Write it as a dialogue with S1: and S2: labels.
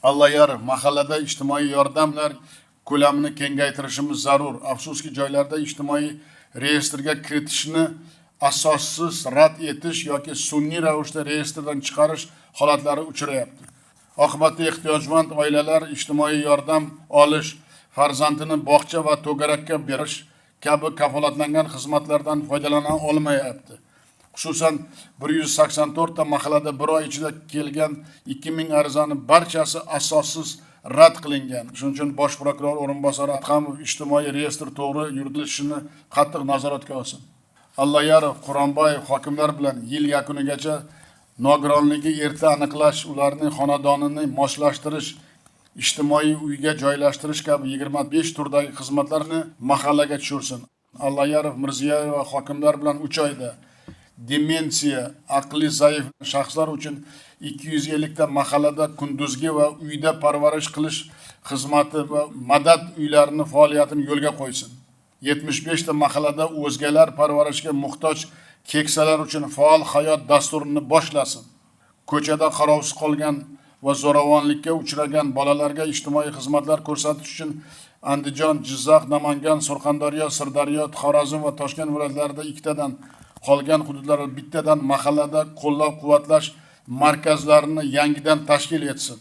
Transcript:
S1: Allah yarı mahallada ijtimoiy yordamlar ko'lamini kengaytirishimiz zarur. Afsuski joylarda ijtimoiy reyestrga kiritishni asossiz rad etish yoki sun'iy ravishda reyestrdan chiqarish holatlari uchrayapti. Oqibatda ehtiyojmand oilalar ijtimoiy yordam olish, farzandini bog'cha va to'garakka berish kabi kafolatlangan xizmatlardan foydalana olmayapti. Xususan 184 ta mahallada bir oy ichida kelgan 2000 arizani barchasi asossiz rad qilingan. Shuning uchun bosh prokuror o'rinbosari Atxamov ijtimoiy reyestr to'g'ri yurilishini qattiq nazoratga olsin. Allayarov, Quronboyev hokimlar bilan yil yakunigacha nogironligi erta aniqlash, ularning xonadonini moslashtirish, ijtimoiy uyga joylashtirish kabi 25 turdagi xizmatlarni mahallaga tushirsin. Allayarov, Mirziyoyev va hokimlar bilan 3 oyda demensiya, aqli zaif shaxslar uchun 250 ta mahallada kunduzgi va uyda parvarish qilish xizmati va madad uylarining faoliyatini yo'lga qo'ysin. 75 ta mahallada o'zgalar parvarishga muhtoj keksalar uchun faol hayot dasturini boshlasin. Ko'chada qarovsiz qolgan va zo'ravonlikka uchragan bolalarga ijtimoiy xizmatlar ko'rsatish uchun Andijon, Jizzax, Namangan, Surxondaryo, Sirdaryo, Xorazm va Toshkent viloyatlarida 2 tadan, qolgan hududlarda bittadan mahallada qo'llab-quvvatlash markazlarini yangidan tashkil etsin.